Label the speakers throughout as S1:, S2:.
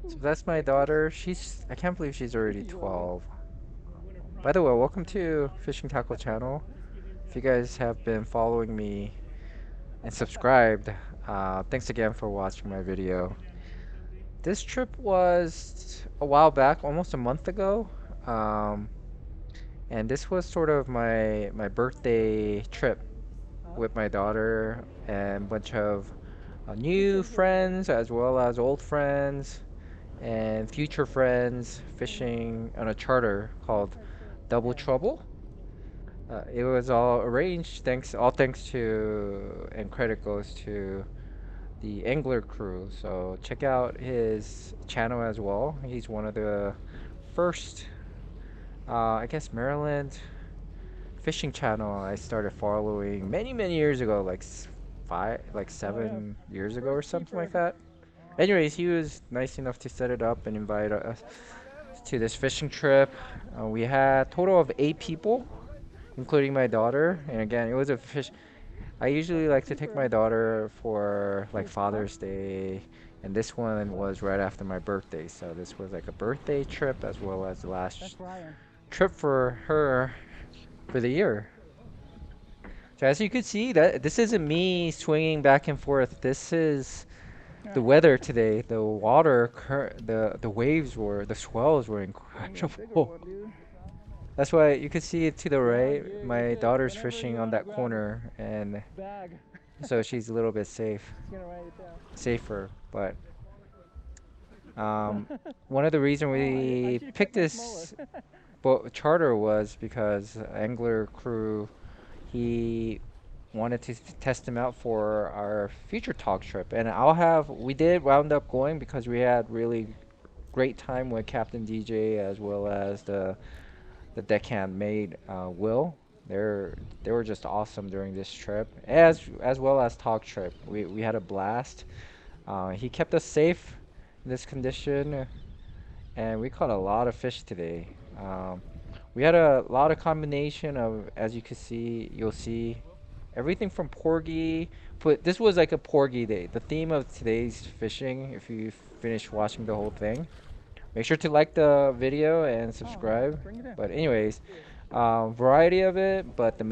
S1: So that's my daughter. I can't believe she's already 12. By the way, welcome to Fishing Tackle channel. If you guys have been following me and subscribed, thanks again for watching my video. This trip was a while back, almost a month ago. Um, and this was sort of my birthday trip with my daughter and a bunch of new friends as well as old friends and future friends fishing on a charter called Double Trouble. It was all arranged all thanks to, and credit goes to the angler crew. So check out his channel as well. He's one of the first, I guess, Maryland fishing channel I started following many years ago, like 7 years ago or something like that. Anyways, he was nice enough to set it up and invite us to this fishing trip. We had a total of 8 people, including my daughter. And again, it was a fish. I usually like to take my daughter for like Father's Day, and this one was right after my birthday. So this was like a birthday trip as well as the last trip for her for the year. So as you could see, that this isn't me swinging back and forth. This is the weather today. The waves the swells were incredible. That's why you can see it to the right. My daughter's fishing on that corner, and so she's a little bit safer. But um, one of the reasons we picked this boat charter was because angler crew he wanted to test him out for our future talk trip, and we did wound up going because we had really great time with Captain DJ as well as the deckhand mate Will. They're they were just awesome during this trip, as well as talk trip. We had a blast. He kept us safe in this condition, and we caught a lot of fish today. We had a lot of combination of, as you can see, you'll see everything from porgy. This was like a porgy day. The theme of today's fishing, if you finish watching the whole thing, make sure to like the video and subscribe. But anyways, variety of it, but the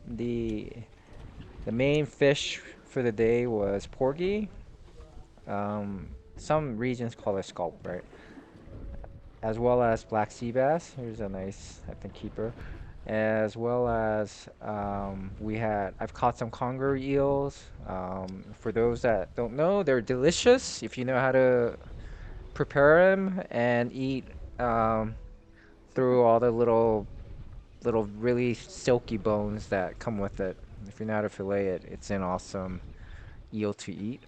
S1: the main fish for the day was porgy. Some regions call it sculp, right? As well as black sea bass. Here's a nice, I think, keeper. As well as I've caught some conger eels. For those that don't know, they're delicious if you know how to prepare them and eat um, through all the little really silky bones that come with it. If you know how to fillet it, it's an awesome eel to eat.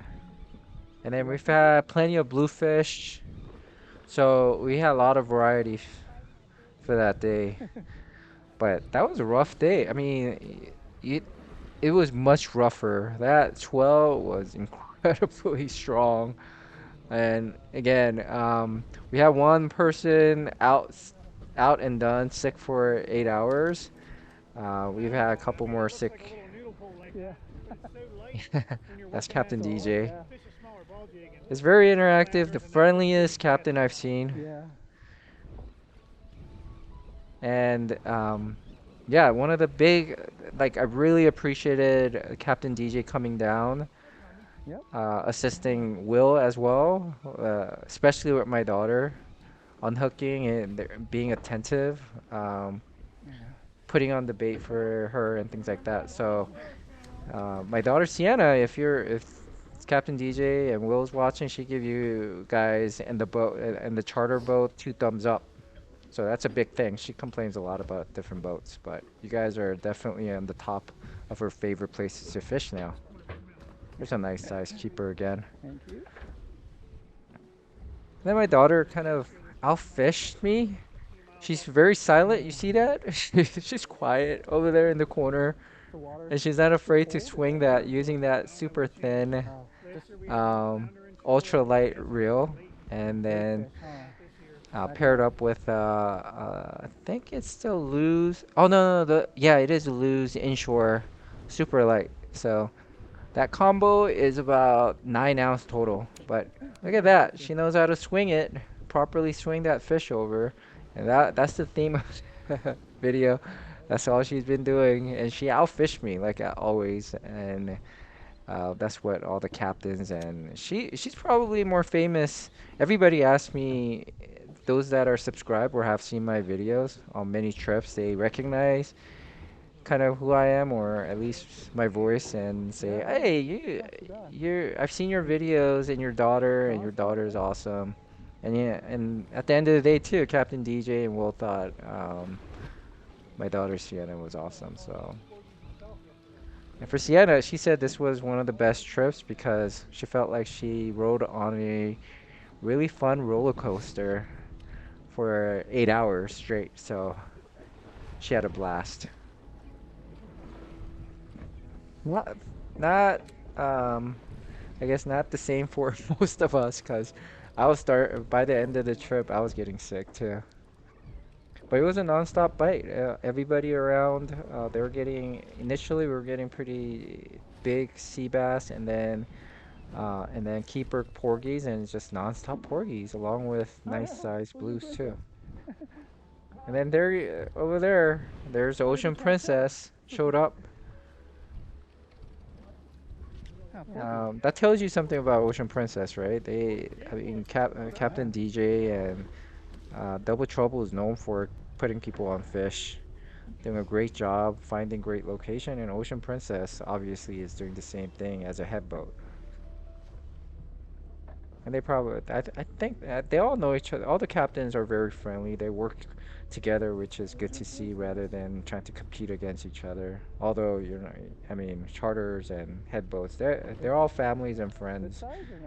S1: And then we've had plenty of bluefish. So we had a lot of variety for that day. But that was a rough day. I mean, it was much rougher. That swell was incredibly strong. And again, we had one person out and done, sick for 8 hours. We've had a couple more sick. That's Captain DJ. It's very interactive, the friendliest captain I've seen. And yeah, one of the big, like, I really appreciated Captain DJ coming down, assisting Will as well, especially with my daughter, unhooking and being attentive, putting on the bait for her and things like that. So my daughter Sienna, if Captain DJ and Will's watching, she give you guys and the boat and the charter boat 2 thumbs up. So that's a big thing. She complains a lot about different boats, but you guys are definitely on the top of her favorite places to fish now. There's a nice size keeper again. Then my daughter kind of outfished me. She's very silent. You see that? She's quiet over there in the corner, and she's not afraid to swing that using that super thin, ultra light reel, and then paired up with I think it's the Lose. Oh no, no, yeah, it is the Lose inshore super light. So That combo is about 9 ounce total. But look at that. She knows how to swing it, properly swing that fish over. And that's the theme of the video. That's all she's been doing. And she outfished me like always. And that's what all the captains and she's probably more famous. Everybody asks me, those that are subscribed or have seen my videos on many trips, they recognize kind of who I am, or at least my voice, and say, "Hey, I've seen your videos and your daughter is awesome." And yeah, and at the end of the day too, Captain DJ and Will thought my daughter Sienna was awesome. So, and for Sienna, she said this was one of the best trips because she felt like she rode on a really fun roller coaster for 8 hours straight. So she had a blast. Not, not, I guess not the same for most of us, cause by the end of the trip, I was getting sick too. But it was a nonstop bite. Everybody around, they were getting, initially we were getting pretty big sea bass, and then keeper porgies, and it's just nonstop porgies, along with nice sized blues too. And then there, over there, there's Ocean Princess showed up. That tells you something about Ocean Princess, right? I mean, Captain DJ and Double Trouble is known for putting people on fish, doing a great job finding great location, and Ocean Princess obviously is doing the same thing as a head boat. And they probably, I think they all know each other. All the captains are very friendly. They work together, which is good to see, rather than trying to compete against each other. Although, I mean, charters and head boats, they're all families and friends,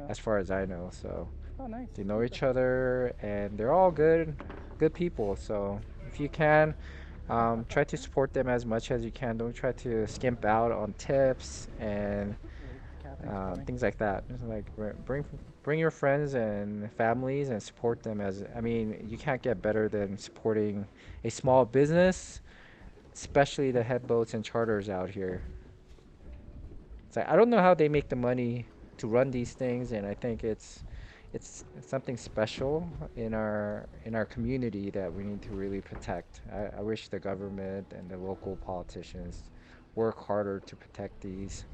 S1: as far as I know. So they know each other, and they're all good people. So if you can, try to support them as much as you can. Don't try to skimp out on tips and things like that. Just like bring your friends and families and support them. As I mean, you can't get better than supporting a small business, especially the head boats and charters out here. It's like I don't know how they make the money to run these things, and I think it's something special in our community that we need to really protect. I wish the government and the local politicians work harder to protect these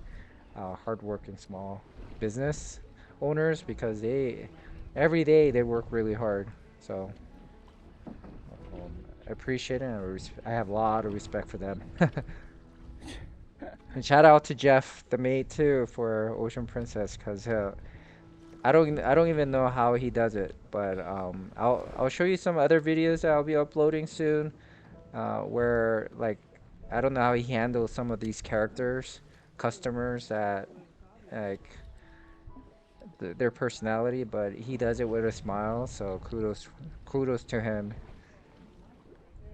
S1: hardworking small business owners, because they every day they work really hard. So I appreciate it, and I have a lot of respect for them. And shout out to Jeff, the mate too, for Ocean Princess, because I don't even know how he does it, but I'll show you some other videos that I'll be uploading soon, where like I don't know how he handles some of these characters, customers that like their personality, but he does it with a smile. So kudos to him.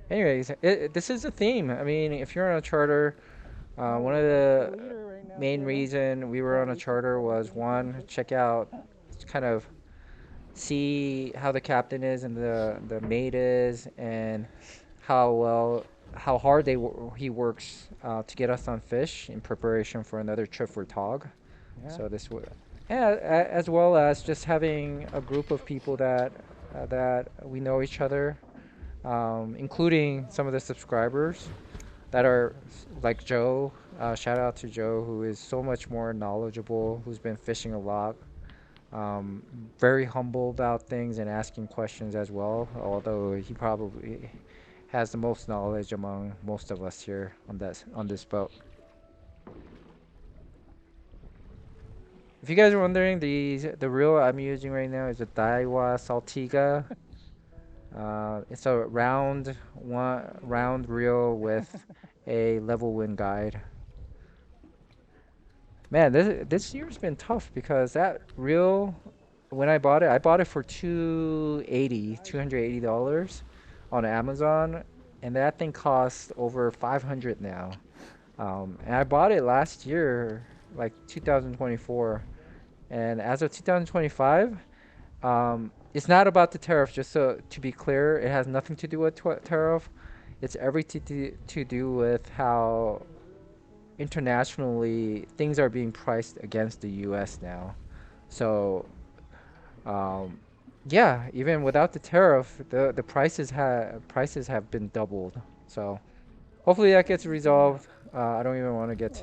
S1: Anyways, this is a theme. I mean, if you're on a charter, one of the main reason we were on a charter was, one, check out, kind of see how the captain is and the mate is, and how well how hard he works to get us on fish in preparation for another trip for Tog. So this would, yeah, as well as just having a group of people that we know each other, including some of the subscribers that are like Joe. Shout out to Joe, who is so much more knowledgeable, who's been fishing a lot, um, very humble about things and asking questions as well. Although he probably has the most knowledge among most of us here on this boat. If you guys are wondering, the reel I'm using right now is a Daiwa Saltiga. It's a round reel with a level wind guide. Man, this year's been tough because that reel, when I bought it for $280 on Amazon, and that thing costs over 500 now. And I bought it last year, like 2024, and as of 2025, it's not about the tariff. Just so to be clear, it has nothing to do with tariff. It's everything to do with how internationally things are being priced against the US now. So um, yeah, even without the tariff, the prices have been doubled. So hopefully that gets resolved. I don't even want to get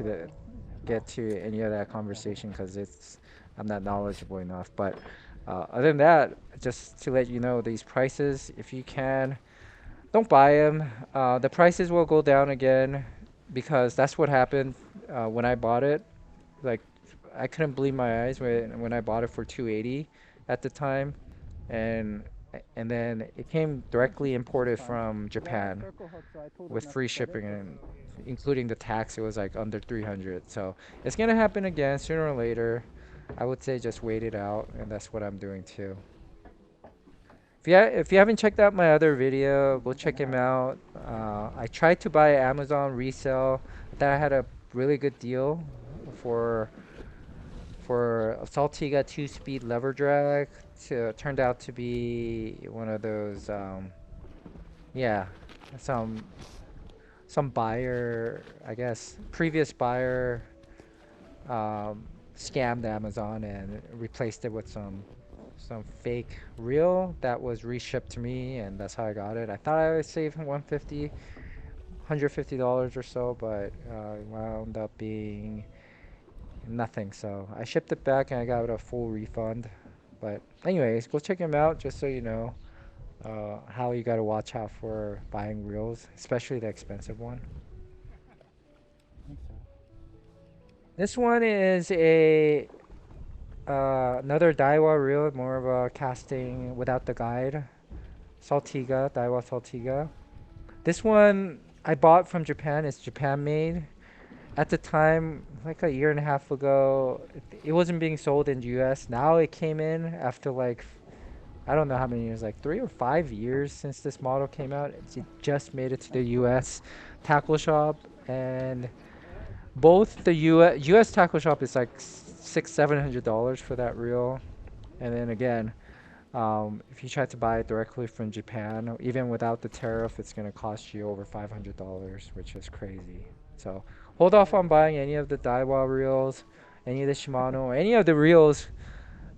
S1: to any of that conversation because it's I'm not knowledgeable enough. But other than that, just to let you know, these prices, if you can, don't buy them. The prices will go down again because that's what happened when I bought it. Like I couldn't believe my eyes when I bought it for 280 at the time, and and then it came directly imported from Japan with free shipping and including the tax. It was like under 300. So it's gonna happen again sooner or later. I would say just wait it out, and that's what I'm doing too. If you haven't checked out my other video, go check him out. I tried to buy Amazon resale. I thought I had a really good deal for a Saltiga 2-speed lever drag. Turned out to be one of those, yeah, some some buyer, I guess, previous buyer um, scammed Amazon and replaced it with some fake reel that was reshipped to me, and that's how I got it. I thought I would save 150, $150 or so, but it wound up being nothing. So I shipped it back and I got a full refund. But anyways, go check him out just so you know how you gotta watch out for buying reels, especially the expensive one. This one is a another Daiwa reel, more of a casting without the guide. Saltiga, Daiwa Saltiga. This one I bought from Japan. It's Japan made. At the time, like a year and a half ago, it wasn't being sold in the US. Now it came in after like I don't know how many years, like 3 or 5 years since this model came out. It just made it to the US tackle shop, and both the US tackle shop is like $700 for that reel, and then again, if you try to buy it directly from Japan, even without the tariff, it's gonna cost you over $500, which is crazy. So hold off on buying any of the Daiwa reels, any of the Shimano, any of the reels.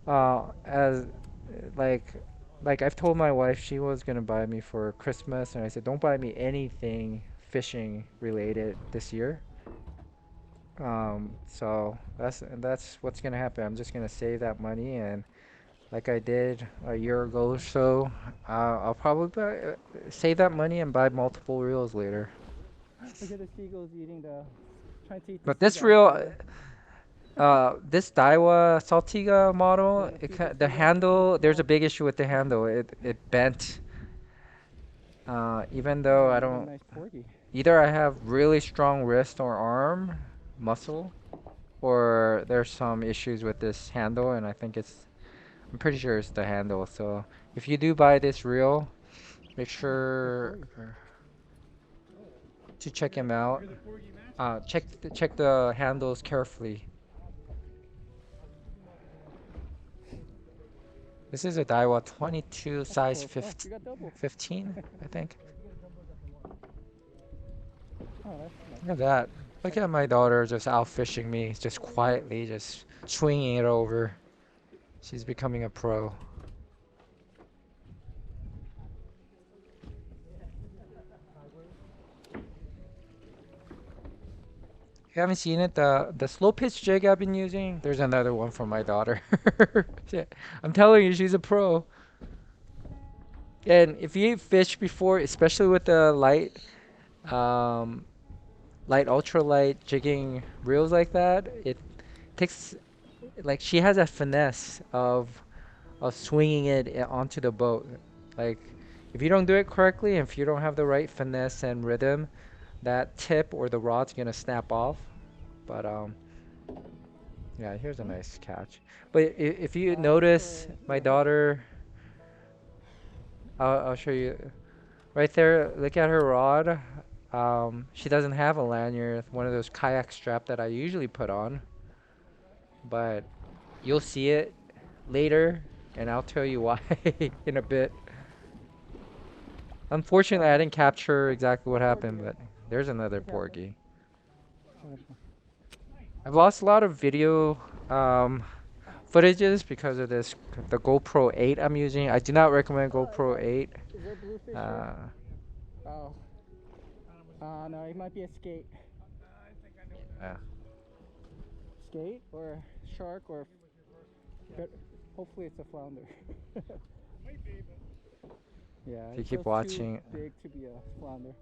S1: As like like I've told my wife she was gonna buy me for Christmas, and I said don't buy me anything fishing related this year. So that's what's gonna happen. I'm just gonna save that money and like I did a year ago or so, I'll probably save that money and buy multiple reels later.
S2: Look at the seagulls eating the, trying to eat the
S1: But this
S2: seagull.
S1: reel, this Daiwa Saltiga model, the handle, there's a big issue with the handle. It bent. Even though I don't,
S2: Nice porgy.
S1: either I have really strong wrist or arm muscle, or there's some issues with this handle, and I'm pretty sure it's the handle. So if you do buy this reel, make sure to check him out. Check the handles carefully. This is a Daiwa 22 size 15, I think. Look at that. Look at my daughter just out fishing me, just quietly, just swinging it over. She's becoming a pro. You haven't seen it? The slow pitch jig I've been using? There's another one for my daughter. Shit. I'm telling you, she's a pro. And if you fish before, especially with the um, light ultralight jigging reels like that, it takes like she has a finesse of swinging it onto the boat. Like if you don't do it correctly, if you don't have the right finesse and rhythm, that tip or the rod's gonna snap off. But yeah, here's a nice catch. But if you notice, my daughter, I'll show you right there. Look at her rod. She doesn't have a lanyard, one of those kayak strap that I usually put on. But you'll see it later, and I'll tell you why in a bit. Unfortunately, I didn't capture exactly what happened, but there's another porgy. I've lost a lot of video footages because of the GoPro 8 I'm using. I do not recommend GoPro 8.
S2: Is there bluefish here?
S1: Uh,
S2: Oh. No, it might be a skate.
S1: yeah.
S2: Skate or shark or hopefully it's a flounder. Yeah,
S1: If you
S2: it
S1: keep
S2: feels too
S1: watching,
S2: big to be a flounder.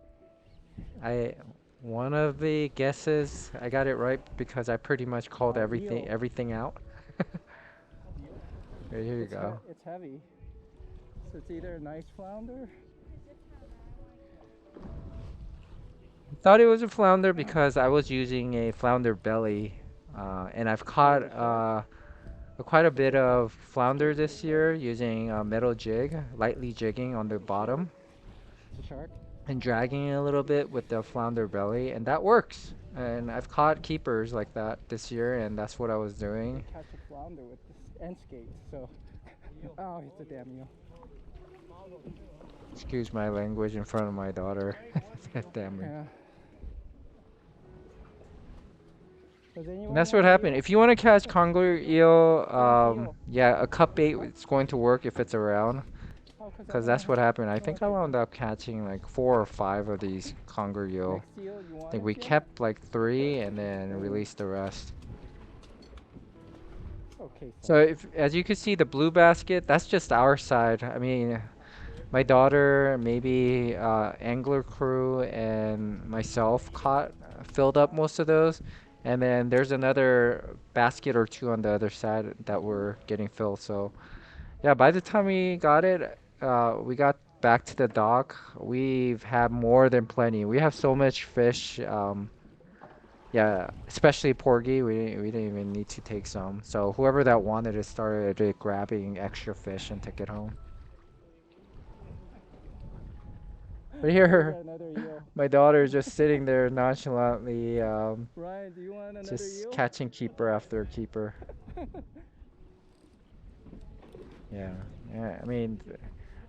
S1: I one of the guesses I got it right because I pretty much called
S2: Eel.
S1: everything out. Right, here you go.
S2: It's heavy. So it's either a nice flounder.
S1: Thought it was a flounder because I was using a flounder belly, and I've caught quite a bit of flounder this year using a metal jig, lightly jigging on the bottom
S2: It's a shark.
S1: and dragging it a little bit with the flounder belly, and that works. And I've caught keepers like that this year, and that's what I was doing.
S2: Catch a flounder with this end skate. So, oh, it's a damn eel.
S1: Excuse my language in front of my daughter. Damn it.
S2: Yeah. Does anyone
S1: And that's
S2: want
S1: what
S2: an
S1: happened.
S2: eel?
S1: If you want to catch conger eel,
S2: Where's the eel?
S1: yeah, a cup bait is going to work if it's around.
S2: Oh, because I
S1: Because
S2: want to
S1: that's what
S2: have
S1: happened. I think I wound up catching like 4 or 5 of these conger eel.
S2: next eel. You
S1: I
S2: want
S1: think
S2: a
S1: we
S2: eel?
S1: kept like 3 and then released the rest.
S2: Okay.
S1: So if, as you can see, the blue basket, that's just our side. I mean, my daughter, maybe angler crew, and myself filled up most of those. And then there's another basket or 2 on the other side that were getting filled. So yeah, by the time we got back to the dock, we've had more than plenty. We have so much fish. Yeah, especially porgy. We didn't even need to take some. So whoever that wanted it started grabbing extra fish and took it home. But here,
S2: Another eel.
S1: my daughter is just sitting there nonchalantly,
S2: Ryan, do you want another
S1: just
S2: eel?
S1: catching keeper after keeper. Yeah, yeah. I mean,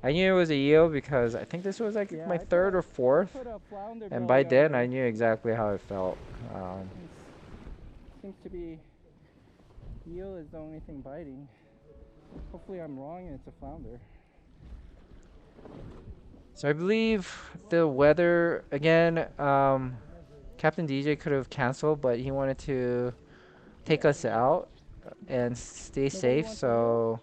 S1: I knew it was a eel because I think this was like
S2: Yeah,
S1: my
S2: I
S1: third or
S2: I
S1: fourth,
S2: put a flounder
S1: and
S2: belly
S1: by
S2: on
S1: then I
S2: there.
S1: knew exactly how it felt.
S2: Seems to be eel is the only thing biting. Hopefully I'm wrong and it's a flounder.
S1: So I believe the weather again. Captain DJ could have canceled, but he wanted to take us out and stay safe.
S2: wants to
S1: So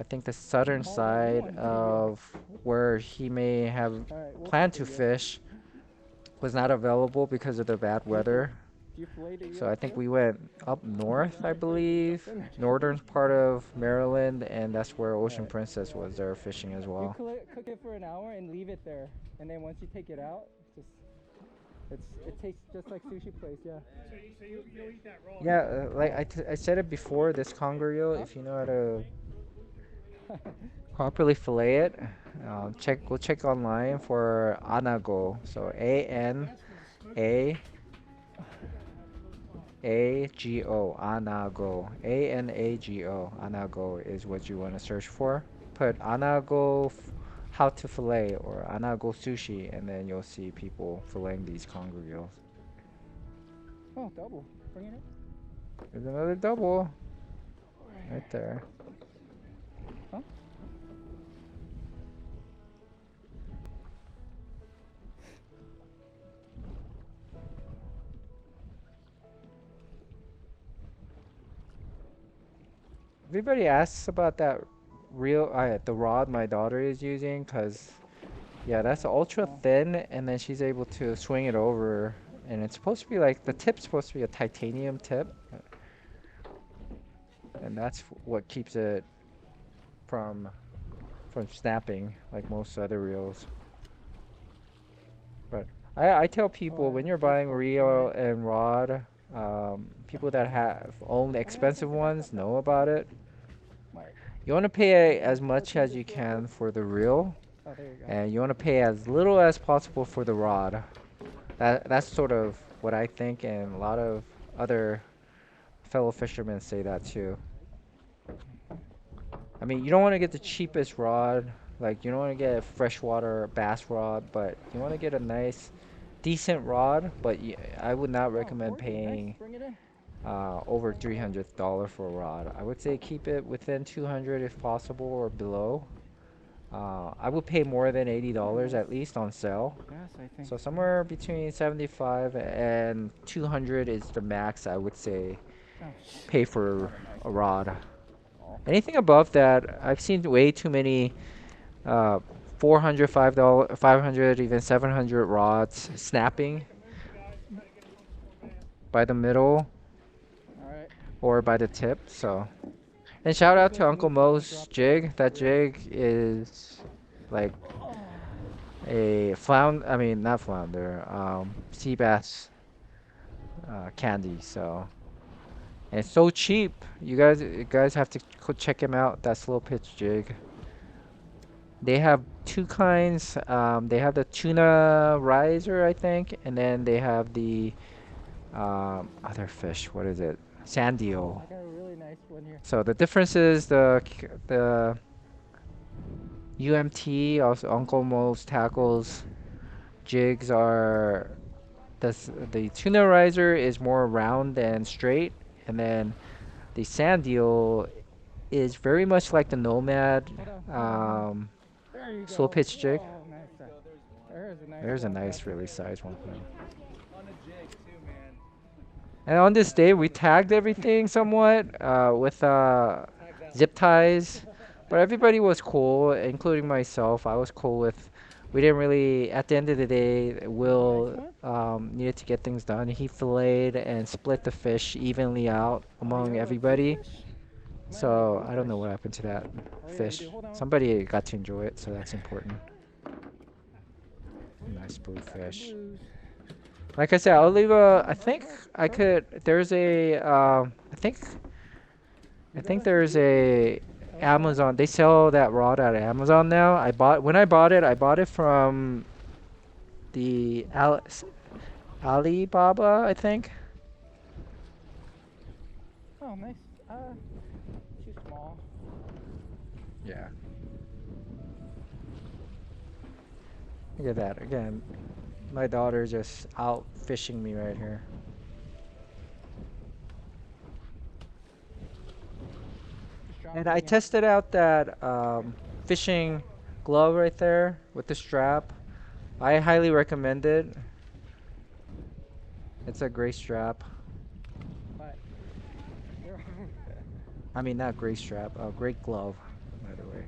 S1: I think the southern
S2: Oh,
S1: side
S2: want to
S1: of where he may have
S2: Alright, we'll
S1: planned
S2: take
S1: to
S2: the eel.
S1: fish was not available because of the bad weather.
S2: Do you fillet the eel
S1: So I think
S2: too?
S1: we went up north, I believe, northern part of Maryland, and that's where Ocean Princess was there fishing as
S2: You
S1: well.
S2: cook it for an hour and leave it there, and then once you take it out, it tastes just like sushi place, yeah.
S3: So you'll eat that raw?
S1: Yeah, like I said it before, this conger eel, if you know how to properly fillet it, go check online for anago. So ANAGO, anago, ANAGO, anago is what you want to search for. Put anago how to fillet or anago sushi, and then you'll see people filleting these conger eels.
S2: Oh, double. Bring it in.
S1: There's another double right there.
S2: Huh?
S1: Everybody asks about that the rod my daughter is using, cause yeah, that's ultra thin, and then she's able to swing it over, and it's supposed to be like the tip's supposed to be a titanium tip, and that's what keeps it from snapping like most other reels. But I tell people when you're buying reel and rod, people that have owned expensive ones know about it. You want to pay as much as you can for the reel,
S2: Oh, there you go.
S1: and you want to pay as little as possible for the rod. That's sort of what I think, and a lot of other fellow fishermen say that too. I mean, you don't want to get the cheapest rod, like you don't want to get a freshwater bass rod, but you want to get a nice, decent rod. But I would not recommend
S2: Porgy, nice.
S1: paying
S2: Bring it in.
S1: over $300 for a rod. I would say keep it within 200 if possible or below. I would pay more than $80 at least on sale.
S2: Yes, I think.
S1: So somewhere between 75 and 200 is the max I would say
S2: Oh,
S1: pay for a rod.
S2: oh.
S1: Anything above that, I've seen way too many uh, $400, $5, 500, even 700 rods snapping by the middle
S2: All right.
S1: or by the tip. So, and shout out to Uncle Mo's jig. That jig is like a I mean not flounder, sea bass candy. So, and it's so cheap. You guys have to check him out. That slow pitch jig. They have two kinds. They have the tuna riser, I think, and then they have the other fish. What is it? Sand eel.
S2: I got a really nice one here.
S1: So the difference is the UMT, also Uncle Mo's tackles, jigs are the tuna riser is more round and straight, and then the sand eel is very much like the Nomad
S2: Hold on. There you
S1: slow
S2: go.
S1: pitch jig.
S2: Oh, nice. There's a nice
S1: There's a
S2: one
S1: nice,
S2: back
S1: really
S2: there.
S1: sized one.
S3: On a jig too, man.
S1: And on this day, we tagged everything somewhat with zip ties, but everybody was cool, including myself. I was cool with. We didn't really. At the end of the day, Will needed to get things done. He filleted and split the fish evenly out
S2: Oh, you
S1: among
S2: have a
S1: everybody.
S2: bluefish? Mine have a
S1: So I don't know
S2: bluefish.
S1: what happened to that
S2: Oh, yeah, you
S1: fish.
S2: do. Hold on.
S1: Somebody got to enjoy it, so that's important. Nice
S2: Got the
S1: bluefish.
S2: blues.
S1: Like I said, I'll leave a. I think I could. There's a. I think there's a Amazon. They sell that rod at Amazon now. When I bought it. I bought it from the Alibaba, I think.
S2: Oh, nice. Too small.
S1: Yeah. Look at that again. My daughter just out fishing me right here.
S2: Just drop
S1: And
S2: it
S1: I
S2: again.
S1: tested out that fishing glove right there with the strap. I highly recommend it. It's a great strap.
S2: But there
S1: I mean, not great strap, a great glove, by the way.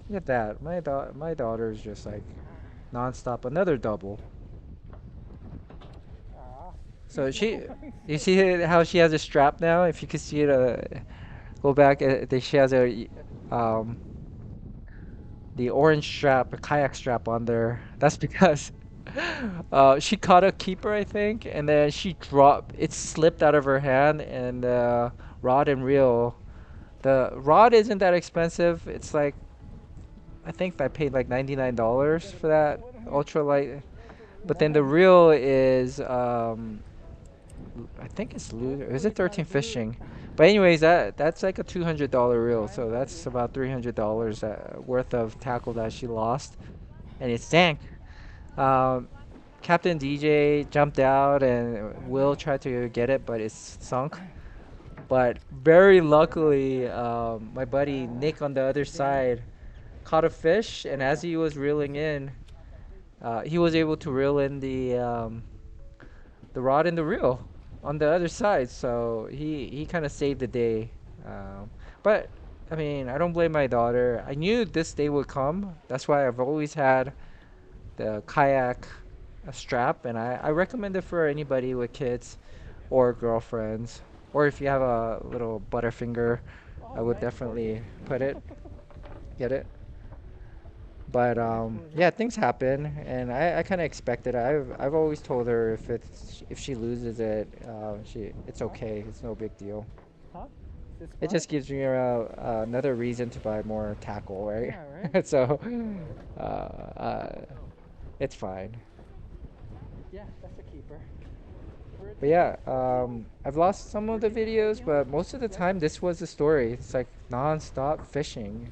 S1: Look at that. My daughter's just like nonstop. Another double.
S2: ah,
S1: So you see how she has a strap now? If you could see it, go back. She has um, the orange strap, a kayak strap on there. That's because she caught a keeper, I think, and then she dropped. It slipped out of her hand, and rod and reel. The rod isn't that expensive. It's like I think I paid like $99 for that ultralight. But then the reel is I think it's loser. Is it 13 fishing? But anyways, that's like a $200 reel, so that's about $300 worth of tackle that she lost, and it sank. Um, Captain DJ jumped out and Will tried to get it, but it's sunk. But very luckily, my buddy Nick on the other side caught a fish, and as he was reeling in, he was able to reel in the rod and the reel on the other side. So he kind of saved the day. But I mean, I don't blame my daughter. I knew this day would come. That's why I've always had the kayak strap, and I recommend it for anybody with kids or girlfriends, or if you have a little butterfinger, I
S2: oh,
S1: would
S2: nice, Porgy.
S1: definitely get it. But yeah, things happen, and I kind of expected it. I've always told her if she loses it, it's
S2: Huh?
S1: okay. It's no big deal.
S2: Huh? This
S1: It
S2: fly?
S1: just gives me another reason to buy more tackle, right?
S2: Yeah, right?
S1: So uh, uh, it's fine.
S2: Yeah, that's a keeper.
S1: But yeah, I've lost some of the videos, but most of the time this was the story. It's like non-stop fishing.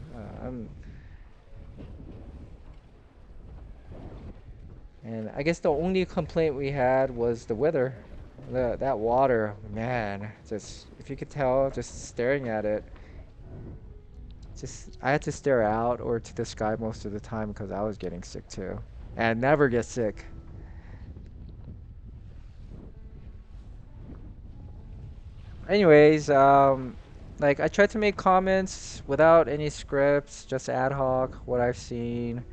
S1: And I guess the only complaint we had was the weather. that water, man, just if you could tell, just staring at it, just I had to stare out or to the sky most of the time because I was getting sick too. And I never get sick. Anyways, like I tried to make comments without any scripts, just ad hoc, what I've seen,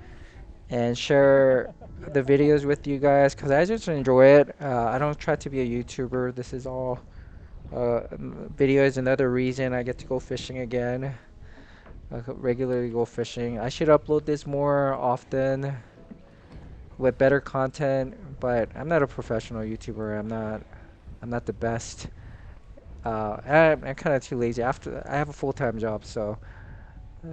S1: and share the videos with you guys because I just enjoy it. I don't try to be a YouTuber. This is all video is another reason I get to go fishing again. I could regularly go fishing. I should upload this more often with better content, but I'm not a professional YouTuber. I'm not the best. I'm kind of too lazy. After I have a full-time job, so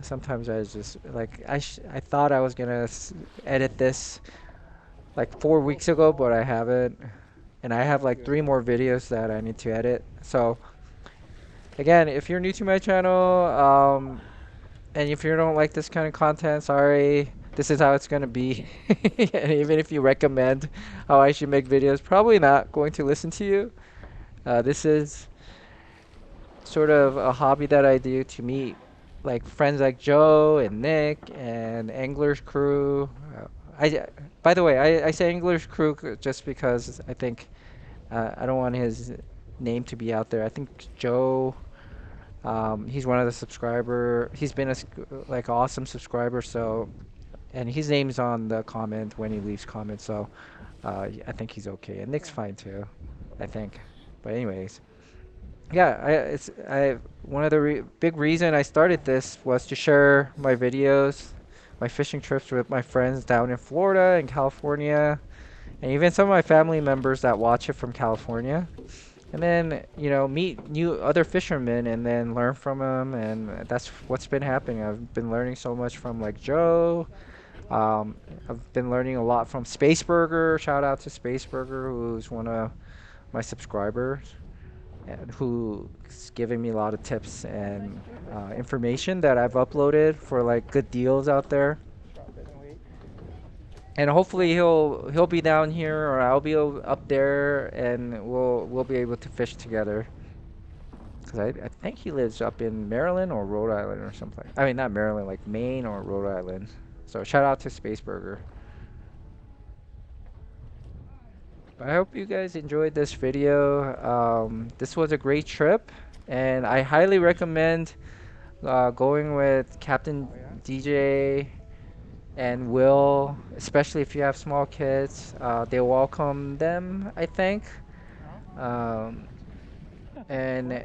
S1: sometimes I just like I thought I was gonna edit this like 4 weeks ago, but I haven't. And I have like 3 more videos that I need to edit. So again, if you're new to my channel, and if you don't like this kind of content, sorry. This is how it's gonna be. And even if you recommend how I should make videos, probably not going to listen to you. This is sort of a hobby that I do to meet like friends like Joe and Nick and Angler's Crew. I, by the way, I say Angler's Crew just because I think I don't want his name to be out there. I think Joe, he's one of the subscriber. He's been a like awesome subscriber. So, and his name's on the comment when he leaves comments. So, I think he's okay. And Nick's fine too, I think. But anyways. Yeah, I one of the big reason I started this was to share my videos, my fishing trips with my friends down in Florida and California, and even some of my family members that watch it from California. And then, meet new other fishermen and then learn from them, and that's what's been happening. I've been learning so much from like Joe. I've been learning a lot from Spaceburger. Shout out to Spaceburger, who's one of my subscribers and who's giving me a lot of tips and information that I've uploaded for like good deals out there. And hopefully he'll be down here or I'll be up there and we'll be able to fish together. Cause I think he lives up in Maryland or Rhode Island or something. I mean not Maryland, like Maine or Rhode Island. So shout out to Spaceburger. I hope you guys enjoyed this video. This was a great trip, and I highly recommend going with Captain DJ and Will, especially if you have small kids. They welcome them, I think. Um, and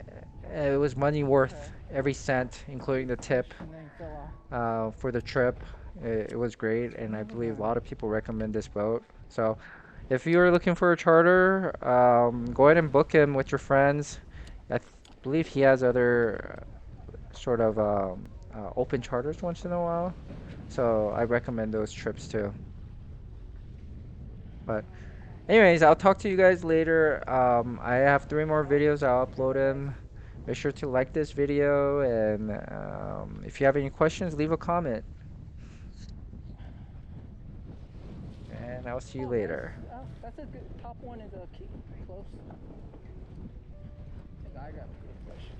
S1: it was money worth every cent, including the tip for the trip. It was great, and I believe a lot of people recommend this boat. So if you're looking for a charter, go ahead and book him with your friends. I believe he has other sort of open charters once in a while. So I recommend those trips too. But anyways, I'll talk to you guys later. I have 3 more videos. I'll upload them. Make sure to like this video, and if you have any questions, leave a comment. And I'll see you later.
S2: That's a good top one is a key close. I got a good question.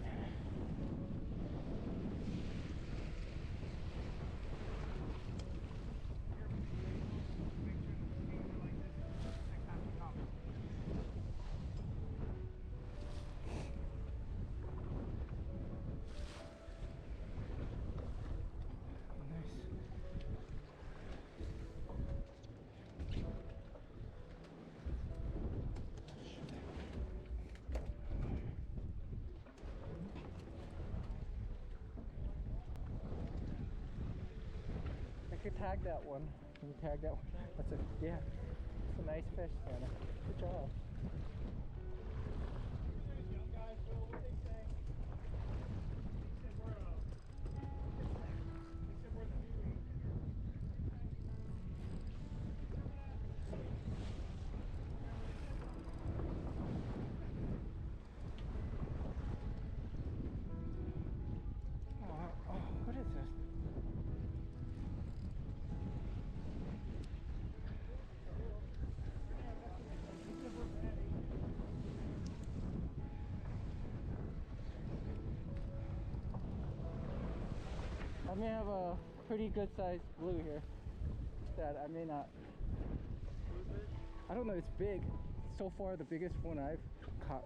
S2: I could tag that one. Can you tag that one? That's a it's a nice fish, Santa. Good job. Oh, what is this? I may have a pretty good sized blue here that I may not.
S3: Bluefish?
S2: I don't know, it's big. So far the biggest one I've caught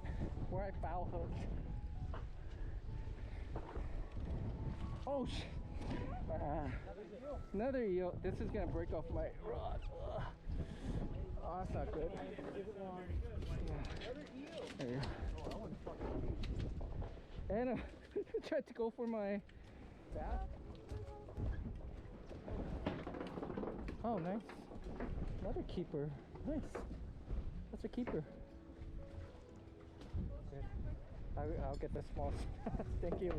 S2: where I foul hooked. Oh shit. Another eel. This is gonna break off my rod. Ugh. Oh, that's not good. There you go. And I tried to go for my bass. Oh, nice. Another keeper. Nice. That's a keeper. Okay. I'll get the small. Thank you.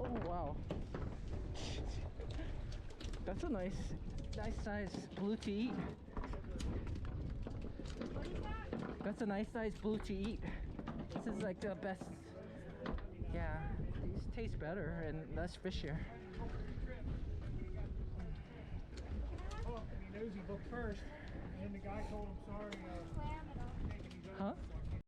S2: Oh wow. That's a nice size blue to eat. That's a nice size blue to eat. This is like the best. Yeah, these taste better and less fishier.
S3: Oh, and he knows he booked first. And then the guy told him, sorry,